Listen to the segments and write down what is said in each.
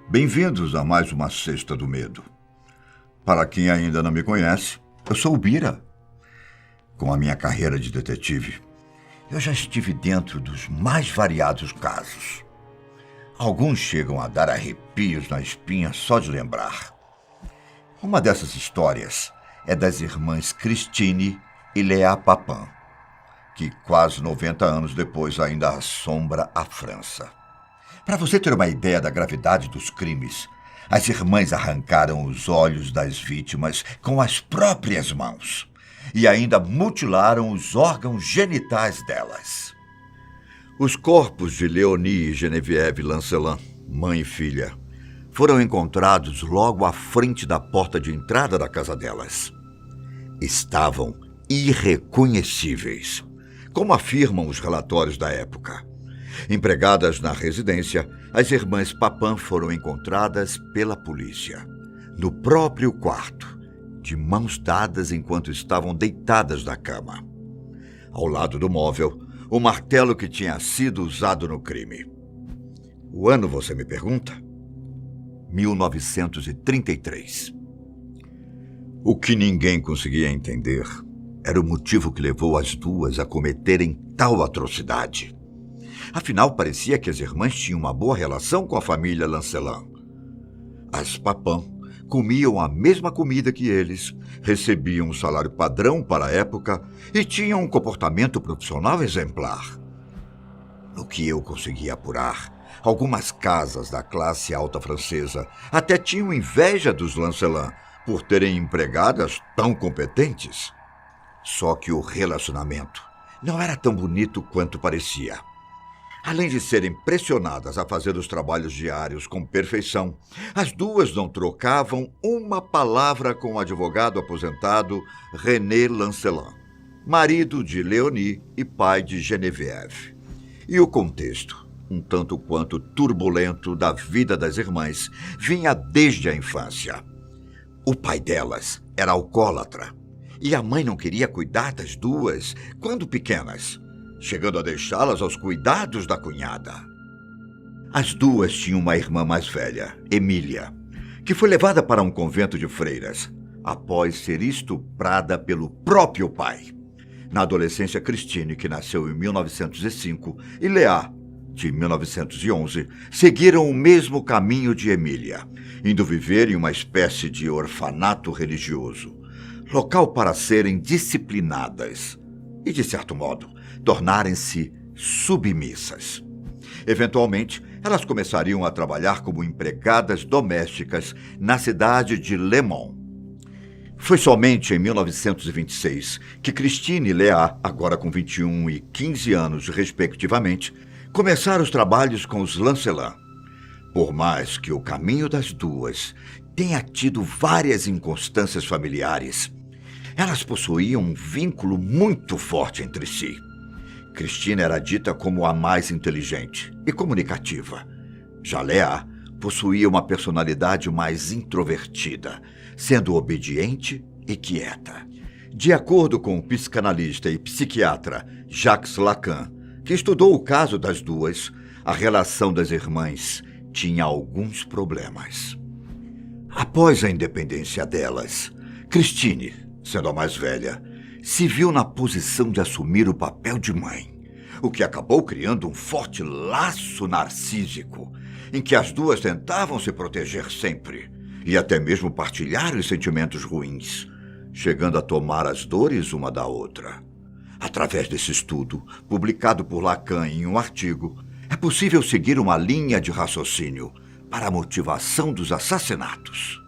Bem-vindos a mais uma Cesta do Medo. Para quem ainda não me conhece, eu sou o Bira. Com a minha carreira de detetive, eu já estive dentro dos mais variados casos. Alguns chegam a dar arrepios na espinha só de lembrar. Uma dessas histórias é das irmãs Christine e Léa Papin, que quase 90 anos depois ainda assombra a França. Para você ter uma ideia da gravidade dos crimes, as irmãs arrancaram os olhos das vítimas com as próprias mãos e ainda mutilaram os órgãos genitais delas. Os corpos de Léonie e Geneviève Lancelin, mãe e filha, foram encontrados logo à frente da porta de entrada da casa delas. Estavam irreconhecíveis, como afirmam os relatórios da época. Empregadas na residência, as irmãs Papin foram encontradas pela polícia, no próprio quarto, de mãos dadas enquanto estavam deitadas na cama. Ao lado do móvel, o martelo que tinha sido usado no crime. O ano, você me pergunta? 1933. O que ninguém conseguia entender era o motivo que levou as duas a cometerem tal atrocidade. Afinal, parecia que as irmãs tinham uma boa relação com a família Lancelin. As Papin comiam a mesma comida que eles, recebiam um salário padrão para a época e tinham um comportamento profissional exemplar. No que eu consegui apurar, algumas casas da classe alta francesa até tinham inveja dos Lancelin por terem empregadas tão competentes. Só que o relacionamento não era tão bonito quanto parecia. Além de serem pressionadas a fazer os trabalhos diários com perfeição, as duas não trocavam uma palavra com o advogado aposentado René Lancelin, marido de Léonie e pai de Geneviève. E o contexto, um tanto quanto turbulento da vida das irmãs, vinha desde a infância. O pai delas era alcoólatra e a mãe não queria cuidar das duas quando pequenas, chegando a deixá-las aos cuidados da cunhada. As duas tinham uma irmã mais velha, Emília, que foi levada para um convento de freiras, após ser estuprada pelo próprio pai. Na adolescência, Christine, que nasceu em 1905, e Léa, de 1911, seguiram o mesmo caminho de Emília, indo viver em uma espécie de orfanato religioso, local para serem disciplinadas e, de certo modo, tornarem-se submissas. Eventualmente, elas começariam a trabalhar como empregadas domésticas na cidade de Le Mans. Foi somente em 1926 que Christine e Léa, agora com 21 e 15 anos respectivamente, começaram os trabalhos com os Lancelin. Por mais que o caminho das duas tenha tido várias inconstâncias familiares, elas possuíam um vínculo muito forte entre si. Christine era dita como a mais inteligente e comunicativa. Já Léa possuía uma personalidade mais introvertida, sendo obediente e quieta. De acordo com o psicanalista e psiquiatra Jacques Lacan, que estudou o caso das duas, a relação das irmãs tinha alguns problemas. Após a independência delas, Christine, sendo a mais velha, se viu na posição de assumir o papel de mãe, o que acabou criando um forte laço narcísico, em que as duas tentavam se proteger sempre, e até mesmo partilhar os sentimentos ruins, chegando a tomar as dores uma da outra. Através desse estudo, publicado por Lacan em um artigo, é possível seguir uma linha de raciocínio para a motivação dos assassinatos.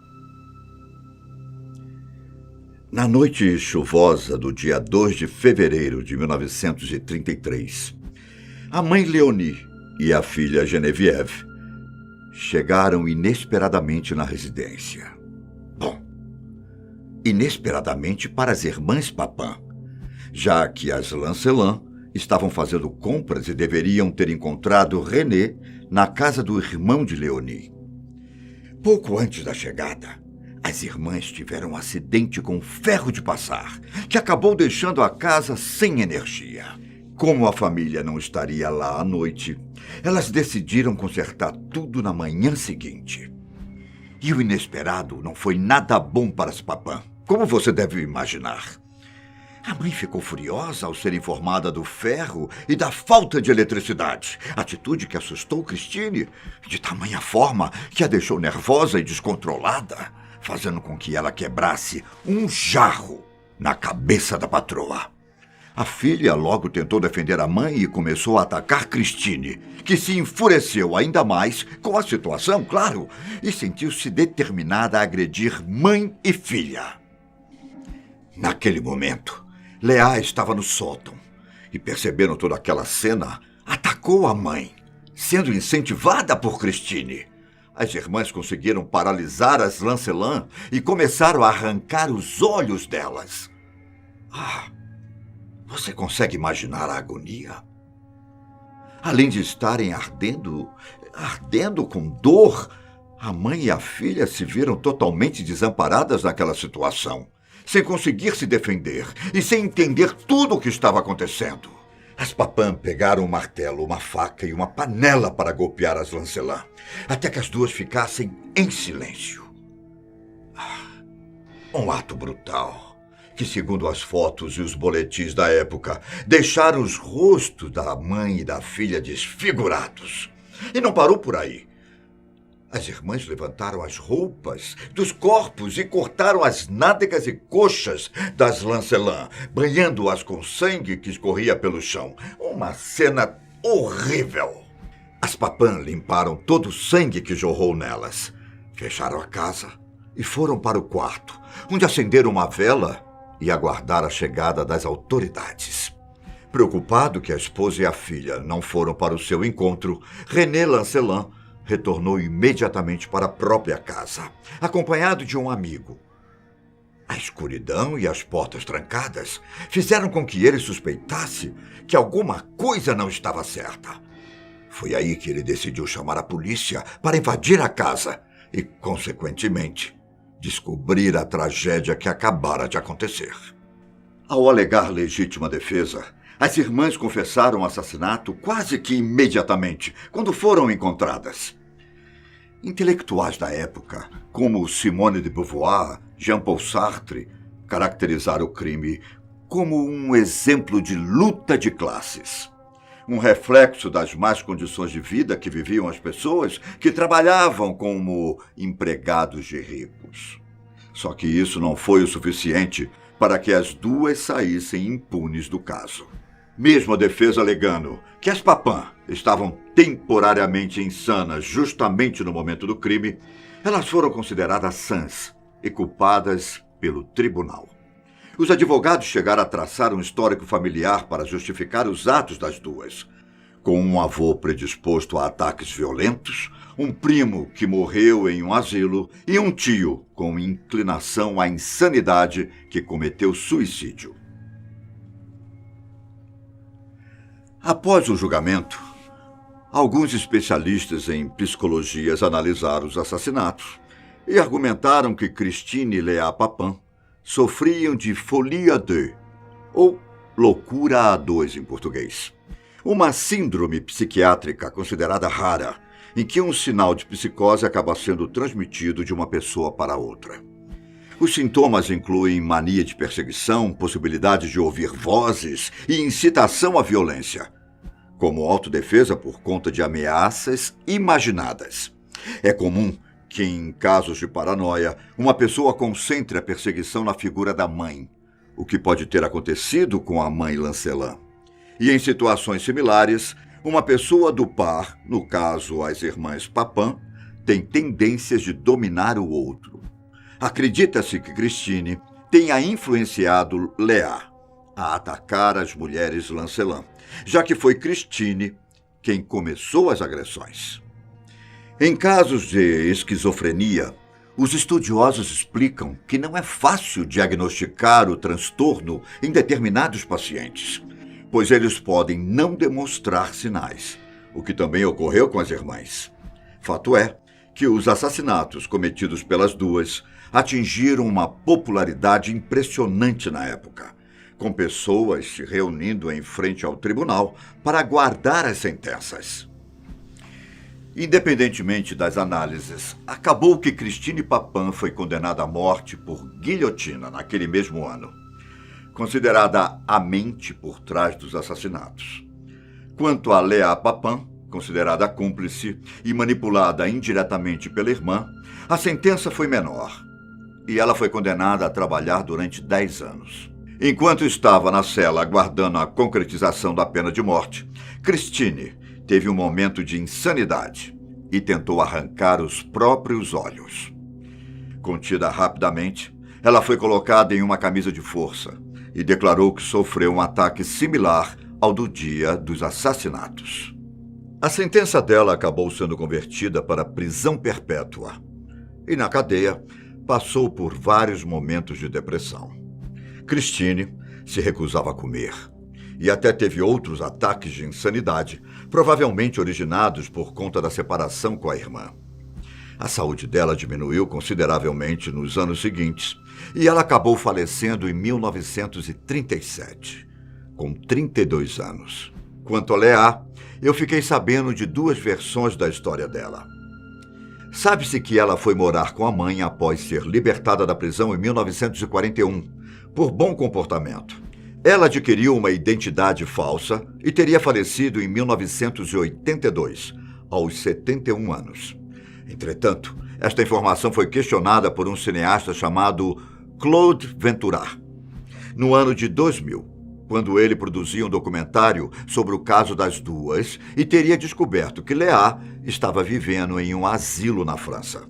Na noite chuvosa do dia 2 de fevereiro de 1933, a mãe Léonie e a filha Geneviève chegaram inesperadamente na residência. Bom, inesperadamente para as irmãs Papin, já que as Lancelin estavam fazendo compras e deveriam ter encontrado René na casa do irmão de Léonie. Pouco antes da chegada, as irmãs tiveram um acidente com um ferro de passar, que acabou deixando a casa sem energia. Como a família não estaria lá à noite, elas decidiram consertar tudo na manhã seguinte. E o inesperado não foi nada bom para as Papin, como você deve imaginar. A mãe ficou furiosa ao ser informada do ferro e da falta de eletricidade, atitude que assustou Christine de tamanha forma que a deixou nervosa e descontrolada, fazendo com que ela quebrasse um jarro na cabeça da patroa. A filha logo tentou defender a mãe e começou a atacar Christine, que se enfureceu ainda mais com a situação, claro, e sentiu-se determinada a agredir mãe e filha. Naquele momento, Léa estava no sótão e, percebendo toda aquela cena, atacou a mãe, sendo incentivada por Christine. As irmãs conseguiram paralisar as Lancelin e começaram a arrancar os olhos delas. Você consegue imaginar a agonia? Além de estarem ardendo com dor, a mãe e a filha se viram totalmente desamparadas naquela situação, sem conseguir se defender e sem entender tudo o que estava acontecendo. As Papin pegaram um martelo, uma faca e uma panela para golpear as Lancelin, até que as duas ficassem em silêncio. Um ato brutal, que, segundo as fotos e os boletins da época, deixaram os rostos da mãe e da filha desfigurados. E não parou por aí. As irmãs levantaram as roupas dos corpos e cortaram as nádegas e coxas das Lancelin, banhando-as com sangue que escorria pelo chão. Uma cena horrível. As Papin limparam todo o sangue que jorrou nelas, fecharam a casa e foram para o quarto, onde acenderam uma vela e aguardaram a chegada das autoridades. Preocupado que a esposa e a filha não foram para o seu encontro, René Lancelin retornou imediatamente para a própria casa, acompanhado de um amigo. A escuridão e as portas trancadas fizeram com que ele suspeitasse que alguma coisa não estava certa. Foi aí que ele decidiu chamar a polícia para invadir a casa e, consequentemente, descobrir a tragédia que acabara de acontecer. Ao alegar legítima defesa, as irmãs confessaram o assassinato quase que imediatamente, quando foram encontradas. Intelectuais da época, como Simone de Beauvoir, Jean-Paul Sartre, caracterizaram o crime como um exemplo de luta de classes. Um reflexo das más condições de vida que viviam as pessoas que trabalhavam como empregados de ricos. Só que isso não foi o suficiente para que as duas saíssem impunes do caso. Mesmo a defesa alegando que as Papin estavam temporariamente insanas justamente no momento do crime, elas foram consideradas sãs e culpadas pelo tribunal. Os advogados chegaram a traçar um histórico familiar para justificar os atos das duas, com um avô predisposto a ataques violentos, um primo que morreu em um asilo e um tio com inclinação à insanidade que cometeu suicídio. Após o julgamento, alguns especialistas em psicologias analisaram os assassinatos e argumentaram que Christine e Léa Papin sofriam de folie à deux, ou loucura a dois em português. Uma síndrome psiquiátrica considerada rara, em que um sinal de psicose acaba sendo transmitido de uma pessoa para outra. Os sintomas incluem mania de perseguição, possibilidade de ouvir vozes e incitação à violência, como autodefesa por conta de ameaças imaginadas. É comum que, em casos de paranoia, uma pessoa concentre a perseguição na figura da mãe, o que pode ter acontecido com a mãe Lancelin. E em situações similares, uma pessoa do par, no caso as irmãs Papin, tem tendências de dominar o outro. Acredita-se que Christine tenha influenciado Léa a atacar as mulheres Lancelin, já que foi Christine quem começou as agressões. Em casos de esquizofrenia, os estudiosos explicam que não é fácil diagnosticar o transtorno em determinados pacientes, pois eles podem não demonstrar sinais, o que também ocorreu com as irmãs. Fato é que os assassinatos cometidos pelas duas atingiram uma popularidade impressionante na época, com pessoas se reunindo em frente ao tribunal para aguardar as sentenças. Independentemente das análises, acabou que Christine Papin foi condenada à morte por guilhotina naquele mesmo ano, considerada a mente por trás dos assassinatos. Quanto a Léa Papin, considerada cúmplice e manipulada indiretamente pela irmã, a sentença foi menor e ela foi condenada a trabalhar durante 10 anos. Enquanto estava na cela aguardando a concretização da pena de morte, Christine teve um momento de insanidade e tentou arrancar os próprios olhos. Contida rapidamente, ela foi colocada em uma camisa de força e declarou que sofreu um ataque similar ao do dia dos assassinatos. A sentença dela acabou sendo convertida para prisão perpétua e, na cadeia, passou por vários momentos de depressão. Christine se recusava a comer e até teve outros ataques de insanidade, provavelmente originados por conta da separação com a irmã. A saúde dela diminuiu consideravelmente nos anos seguintes e ela acabou falecendo em 1937, com 32 anos. Quanto a Léa, eu fiquei sabendo de 2 versões da história dela. Sabe-se que ela foi morar com a mãe após ser libertada da prisão em 1941, por bom comportamento. Ela adquiriu uma identidade falsa e teria falecido em 1982, aos 71 anos. Entretanto, esta informação foi questionada por um cineasta chamado Claude Ventura, no ano de 2000, quando ele produzia um documentário sobre o caso das duas e teria descoberto que Léa estava vivendo em um asilo na França.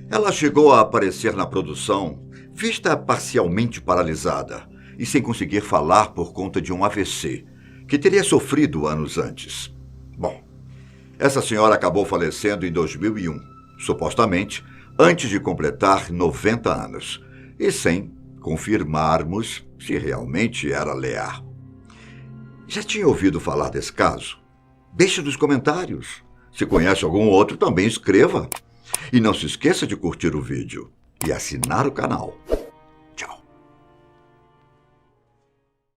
Ela chegou a aparecer na produção, vista parcialmente paralisada e sem conseguir falar por conta de um AVC, que teria sofrido anos antes. Bom, essa senhora acabou falecendo em 2001, supostamente antes de completar 90 anos, e sem confirmarmos se realmente era Léa. Já tinha ouvido falar desse caso? Deixe nos comentários. Se conhece algum outro, também escreva. E não se esqueça de curtir o vídeo e assinar o canal.